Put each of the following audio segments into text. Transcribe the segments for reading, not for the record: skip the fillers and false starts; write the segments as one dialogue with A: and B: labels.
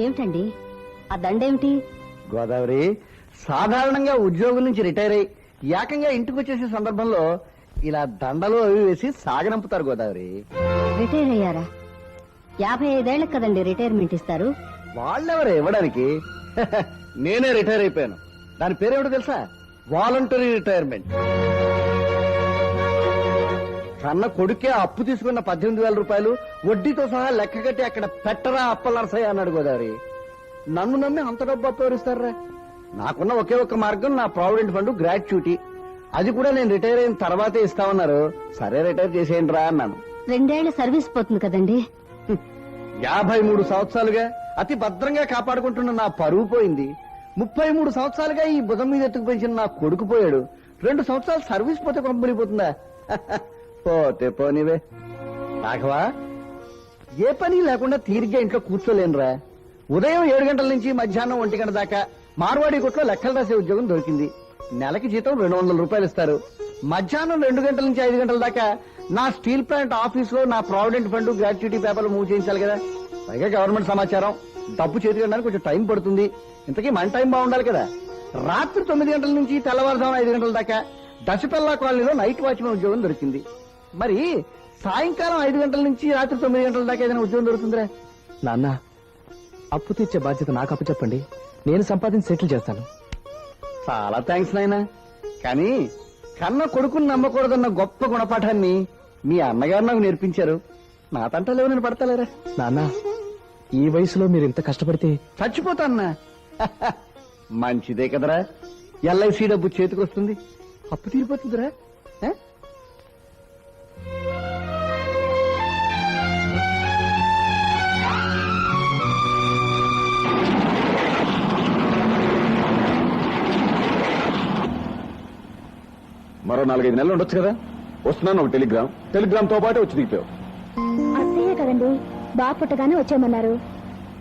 A: ఏమిటండి ఆ దండేమిటి?
B: గోదావరి, సాధారణంగా ఉద్యోగం నుంచి రిటైర్ అయ్యి ఏకంగా ఇంటికి వచ్చేసే సందర్భంలో ఇలా దండలు అవి వేసి సాగనంపుతారు గోదావరి.
A: రిటైర్ అయ్యారా? 55 ఏళ్ళకి కదండి రిటైర్మెంట్ ఇస్తారు.
B: వాళ్ళెవరు ఇవ్వడానికి? నేనే రిటైర్ అయిపోయాను. దాని పేరేమిటో తెలుసా? Voluntary retirement. కన్న కొడుకే అప్పు తీసుకున్న 18,000 రూపాయలు వడ్డీతో సహా లెక్క కట్టి అక్కడ పెట్టరా అప్పల నరసయ్య అన్నాడు గోదావరి. నన్ను నమ్మి అంత డబ్బు అప్పవరిస్తారా? నాకున్న ఒకే ఒక్క మార్గం నా ప్రావిడెంట్ ఫండ్ గ్రాట్యుటీ. అది కూడా నేను రిటైర్ అయిన తర్వాతే ఇస్తామన్నారు. సరే రిటైర్ చేసేయండి రా అన్నాను.
A: 2 ఏళ్ల సర్వీస్ పోతుంది కదండి.
B: 53 సంవత్సరాలుగా అతి భద్రంగా కాపాడుకుంటున్న నా పరువు పోయింది. 33 సంవత్సరాలుగా ఈ బుధం మీద ఎత్తుకు పెంచిన నా కొడుకు పోయాడు. 2 సంవత్సరాలు సర్వీస్ పోతే కొంపలిపోతుందా? పోతే పోనివే. రాఘవా, ఏ పని లేకుండా తీరిగ్గా ఇంట్లో కూర్చోలేనురా. ఉదయం 7 గంటల నుంచి మధ్యాహ్నం 1 గంట దాకా మార్వాడి కొట్లో లెక్కలు రాసే ఉద్యోగం దొరికింది. నెలకి జీతం 200 రూపాయలు ఇస్తారు. మధ్యాహ్నం 2 గంటల నుంచి 5 గంటల దాకా నా స్టీల్ ప్లాంట్ ఆఫీస్ లో నా ప్రావిడెంట్ ఫండ్ గ్రాట్యుటీ పేపర్లు మూవ్ చేయించాలి కదా. పైగా గవర్నమెంట్ సమాచారం, డబ్బు చేతికి కొంచెం టైం పడుతుంది. ఇంతకీ మన టైం బాగుండాలి కదా. రాత్రి 9 గంటల నుంచి తెల్లవారుజామున 5 గంటల దాకా దశపల్లా కాలనీలో నైట్ వాచ్మెన్ ఉద్యోగం దొరికింది. మరి సాయంకాలం 5 గంటల నుంచి రాత్రి 9 గంటల దాకా ఏదైనా ఉద్యోగం దొరుకుతుందిరా?
C: నాన్న, అప్పు తీర్చే బాధ్యత నాకు అప్పు చెప్పండి. నేను సంపాదించి సెటిల్ చేస్తాను.
B: చాలా థ్యాంక్స్ నాయనా. కానీ కన్న కొడుకుని నమ్మకూడదన్న గొప్ప గుణపాఠాన్ని మీ అన్నగారు నాకు నేర్పించారు. నా తంటలేవు, నేను పడతలేరా?
C: నాన్న, ఈ వయసులో మీరు ఇంత కష్టపడితే
B: చచ్చిపోతాన్నా. మంచిదే కదరా, ఎల్ఐసి డబ్బు చేతికి వస్తుంది, అప్పు తీరిపోతుందిరా.
D: మరో 4-5 నెలలు ఉండొచ్చు కదా. వస్తున్నాను ఒక టెలిగ్రామ్ తో పాటు వచ్చి దిగిపోయావు.
E: అత్తయ్య కదండి, బాగా పుట్టగానే వచ్చామన్నారు.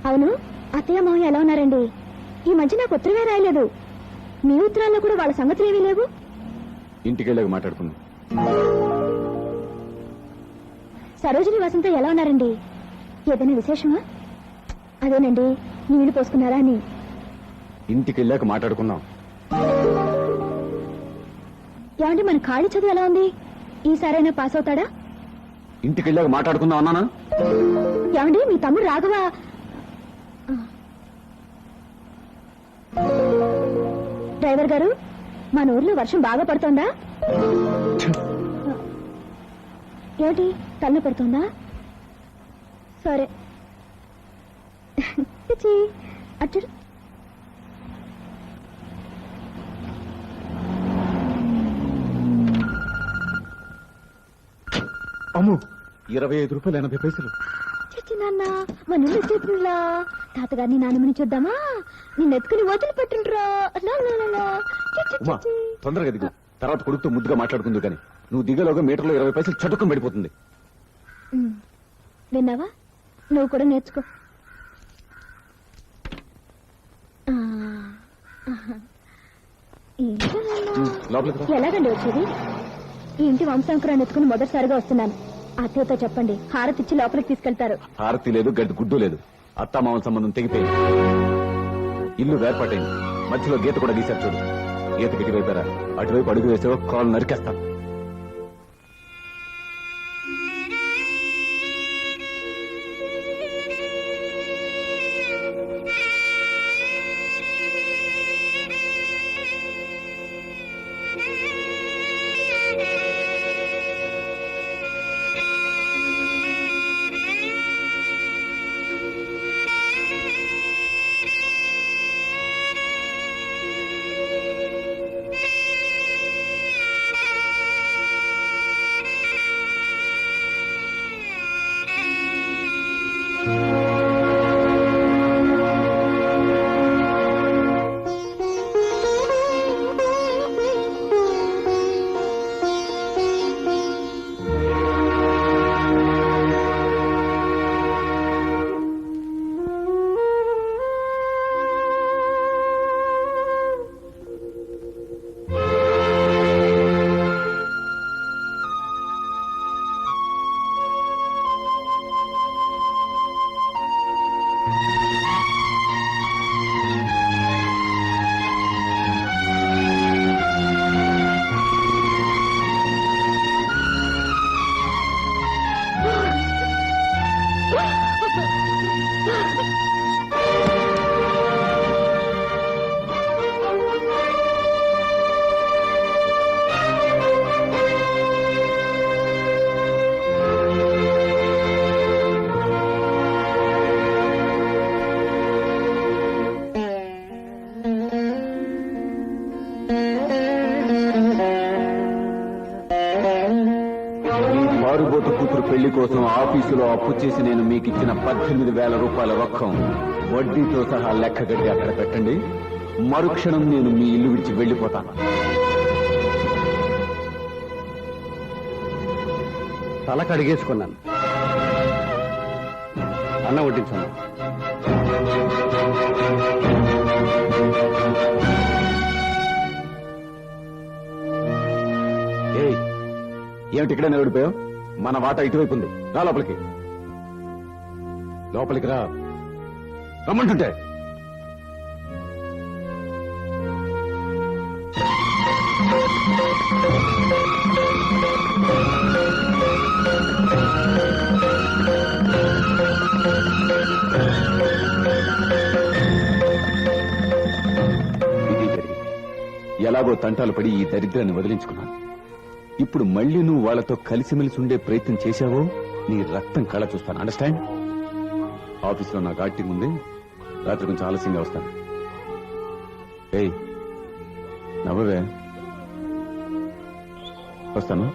E: అవును, అత్తయ్య మామయ్య ఎలా ఉన్నారండి? ఈ మధ్య నాకు ఉత్తరమే రాయలేదు. మీ ఉత్తరాల్లో కూడా వాళ్ళ సంగతులు ఏమీ లేవు.
D: ఇంటికి వెళ్ళాక మాట్లాడుకున్నాం.
E: సరోజిని వసంత ఎలా ఉన్నారండి? ఏదైనా విశేషమా? అదేనండి, నీళ్లు పోసుకున్నారా అని.
D: ఇంటికి వెళ్ళాక మాట్లాడుకున్నాం.
E: ఏమంటే మన ఖాళీ చదువు ఎలా ఉంది? ఈసారైనా పాస్ అవుతాడా?
D: ఇంటికి వెళ్ళాక మాట్లాడుకుందాం అన్నానా?
E: ఏమండి, మీ తమ్ముడు రాఘవ డ్రైవర్ గారు, మన ఊర్లో వర్షం బాగా పడుతోందా? ఏమిటి, తల్లి పడుతోందా? సరే అటు.
D: అమ్ము, 25 రూపాయలు 80 పైసలు.
E: చచ్చి నాన్న, మన ఇల్లు వచ్చేట్లా. తాతగారిని నాన్నమని చూద్దామా? నిన్ను ఎత్తుకుని వదిలి పెట్టిండ్రా.
D: తొందరగా దిగు, తర్వాత కొడుకుతో ముద్దుగా మాట్లాడుకుందు. కానీ నువ్వు దిగలోగా మీటర్లో 20 పైసలు చటుక్కం పడిపోతుంది.
E: విన్నావా? నువ్వు కూడా నేర్చుకో. ఎలాగండి వచ్చేది? ఈ ఇంటి వంశాంకురాన్ని ఎత్తుకుని మొదటిసారిగా వస్తున్నాను. అత్తయ్యతో చెప్పండి, హారతి ఇచ్చి లోపలికి తీసుకెళ్తారు.
D: హారతి లేదు, గడ్డి గుడ్డు లేదు. అత్తామామల సంబంధం తెగిపోయింది. ఇల్లు వేర్పాటైంది. మధ్యలో గీత కూడా గీశారు చూడు. గీతకి ఇటువైపారా, అటువైపు అడుగు వేసావో కాళ్ళు నరికేస్తాను. పెళ్లి కోసం ఆఫీసులో అప్పు చేసి నేను మీకు ఇచ్చిన 18,000 రూపాయల రొక్కం వడ్డీతో సహా లెక్క కట్టి అక్కడ పెట్టండి. మరుక్షణం నేను మీ ఇల్లు విడిచి వెళ్లిపోతాను.
B: తల కడిగేసుకున్నాను. అన్నం వడ్డించాను.
D: ఏయ్, ఏమిటి ఇక్కడే నిలబడిపోయావు? మన వాటా ఇటువైపు ఉంది. రా లోపలికి. లోపలికి రా, రమ్మంటుంటే. ఇది జరిగింది. ఎలాగో తంటాలు పడి ఈ దరిద్రాన్ని వదిలించుకున్నాను. ఇప్పుడు మళ్ళీ నువ్వు వాళ్ళతో కలిసిమెలిసి ఉండే ప్రయత్నం చేశావో నీ రక్తం కళ్ళ చూస్తాను. అండర్స్టాండ్? ఆఫీస్లో నాకు యాక్టింగ్ ఉంది. రాత్రి కొంచెం ఆలస్యంగా వస్తాను. ఏయ్, నవ్వవే. వస్తాను.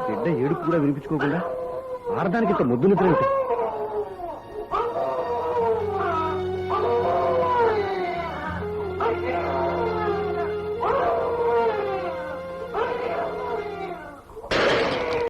B: బిడ్డ ఏడుపు కూడా వినిపించుకోకుండా ఆడదానికి ఇంత ముద్దు నిద్ర ఏమిటి?